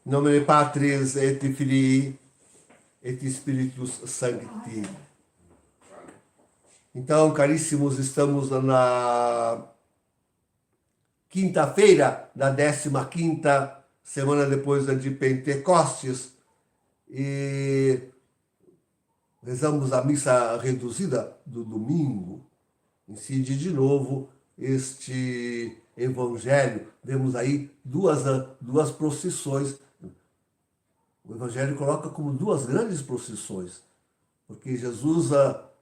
In nomine Patris et Filii et Spiritus Sancti. Então, caríssimos, estamos na quinta-feira da 15ª semana depois de Pentecostes e rezamos a missa reduzida do domingo. Incide de novo este evangelho. Vemos aí duas procissões. O evangelho coloca como duas grandes procissões, porque Jesus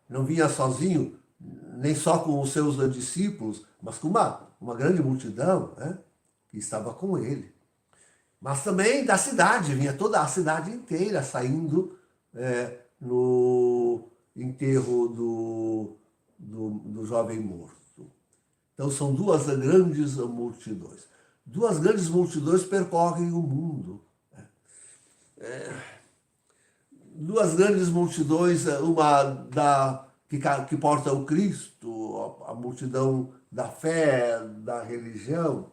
não vinha sozinho, nem só com os seus discípulos, mas com uma grande multidão, né, que estava com ele. Mas também da cidade, vinha toda a cidade inteira saindo no enterro do jovem morto. Então são duas grandes multidões. Duas grandes multidões percorrem o mundo. Duas grandes multidões, uma que porta o Cristo, a multidão da fé, da religião,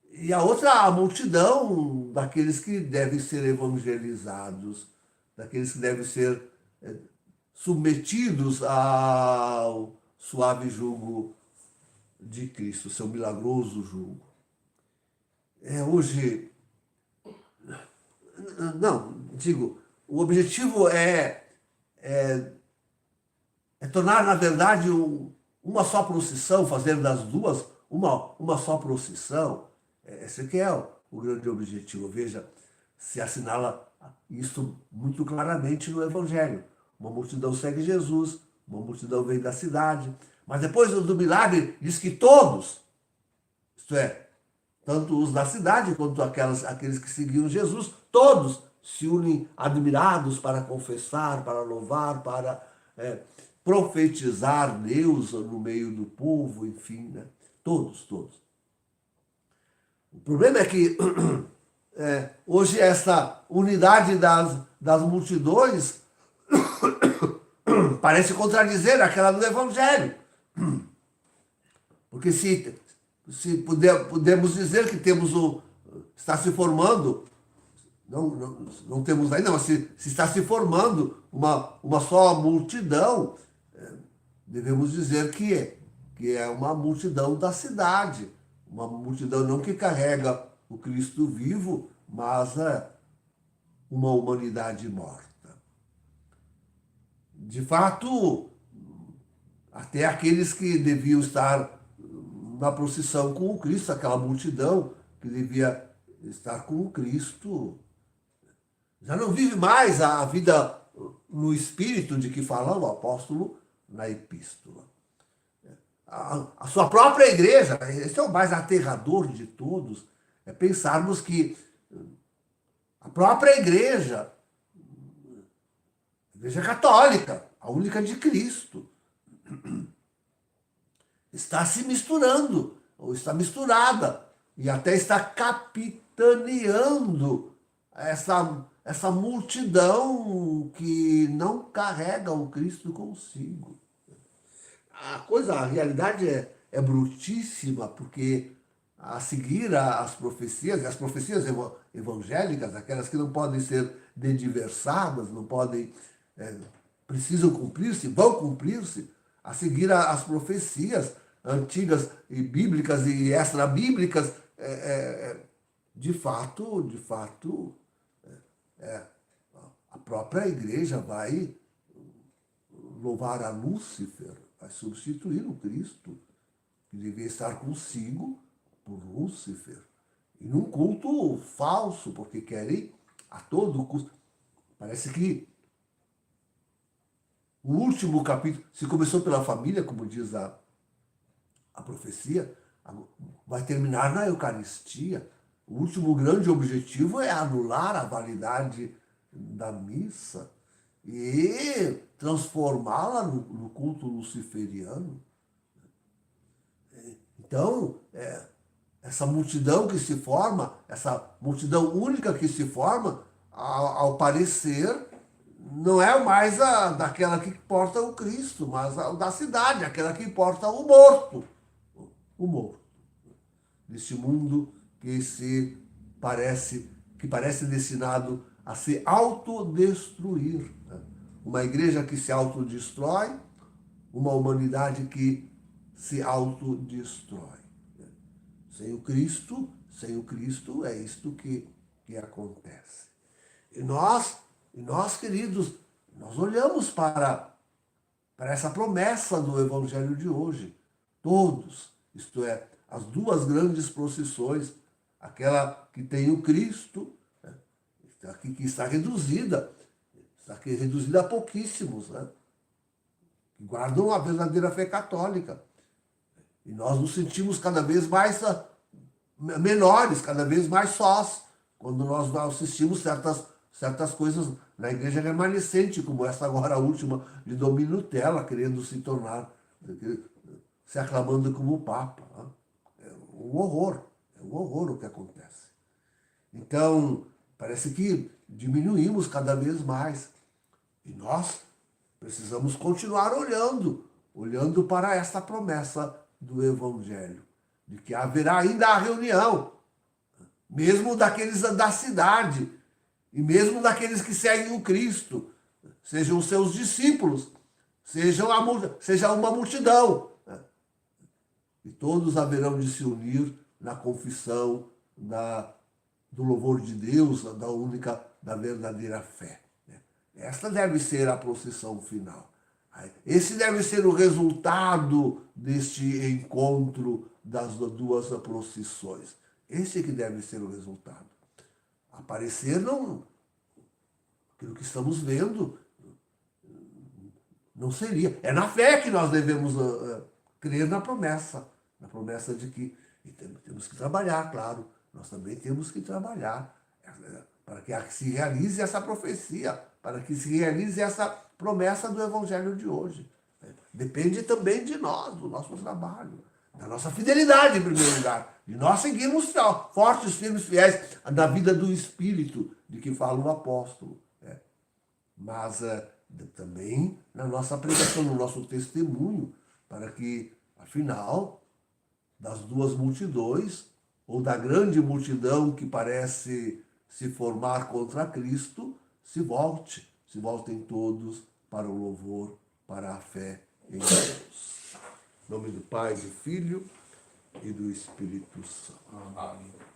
e a outra a multidão daqueles que devem ser evangelizados, daqueles que devem ser submetidos ao suave jugo de Cristo, seu milagroso jugo. Hoje, o objetivo é tornar, na verdade, uma só procissão, fazer das duas uma só procissão. Esse que é o grande objetivo. Veja, se assinala isso muito claramente no Evangelho. Uma multidão segue Jesus, uma multidão vem da cidade, mas depois do milagre diz que todos, isto é, tanto os da cidade quanto aqueles que seguiam Jesus, todos se unem admirados para confessar, para louvar, para profetizar Deus no meio do povo, enfim, né? Todos. O problema é que hoje essa unidade das multidões parece contradizer aquela do Evangelho. Porque se podemos dizer que está se formando, não temos ainda, mas se está se formando uma só multidão, devemos dizer que é uma multidão da cidade, uma multidão não que carrega o Cristo vivo, mas uma humanidade morta. De fato, até aqueles que deviam estar na procissão com o Cristo, aquela multidão que devia estar com o Cristo, já não vive mais a vida no espírito de que fala o apóstolo na epístola. A sua própria igreja, esse é o mais aterrador de todos, é pensarmos que a própria igreja católica, a única de Cristo, está se misturando, ou está misturada, e até está capitaneando essa multidão que não carrega o Cristo consigo. A realidade é brutíssima, porque a seguir as profecias evangélicas, aquelas que não podem ser dediversadas, não podem, precisam cumprir-se, vão cumprir-se, a seguir as profecias antigas e bíblicas e extra-bíblicas, de fato, a própria igreja vai louvar a Lúcifer, vai substituir o Cristo, que devia estar consigo por Lúcifer, e num culto falso, porque querem a todo custo. Parece que o último capítulo, se começou pela família, como diz a profecia, vai terminar na Eucaristia. O último grande objetivo é anular a validade da missa e transformá-la no culto luciferiano. Então, essa multidão que se forma, essa multidão única que se forma, ao parecer, não é mais daquela que porta o Cristo, mas a da cidade, aquela que porta o morto. O morto. Neste mundo que se parece que parece destinado a se autodestruir, né? Uma igreja que se autodestrói, uma humanidade que se autodestrói. Sem o Cristo é isto que acontece. E nós, queridos, nós olhamos para essa promessa do Evangelho de hoje. Todos, isto é, as duas grandes procissões, aquela que tem o Cristo, né, que está reduzida a pouquíssimos, né, que guardam a verdadeira fé católica. E nós nos sentimos cada vez mais menores, cada vez mais sós, quando nós assistimos certas coisas na igreja remanescente, como essa agora última de Domínio Nutella, querendo se tornar, se aclamando como Papa. Né? É um horror o que acontece. Então, parece que diminuímos cada vez mais. E nós precisamos continuar olhando para essa promessa do Evangelho, de que haverá ainda a reunião, mesmo daqueles da cidade, e mesmo daqueles que seguem o Cristo, sejam os seus discípulos, seja uma multidão. Né? E todos haverão de se unir na confissão do louvor de Deus, da verdadeira fé. Né? Esta deve ser a procissão final. Esse deve ser o resultado deste encontro das duas procissões. Esse que deve ser o resultado. Aparecer não, aquilo que estamos vendo não seria. É na fé que nós devemos crer na promessa de que temos que trabalhar, claro. Nós também temos que trabalhar para que se realize essa profecia, para que se realize essa promessa do Evangelho de hoje. Depende também de nós, do nosso trabalho, da nossa fidelidade, em primeiro lugar, de nós seguirmos fortes, firmes, fiéis na vida do Espírito, de que fala o apóstolo. Né? Mas também na nossa pregação, no nosso testemunho, para que, afinal, das duas multidões, ou da grande multidão que parece se formar contra Cristo, se voltem todos para o louvor, para a fé em Deus. Em nome do Pai, do Filho e do Espírito Santo. Amém.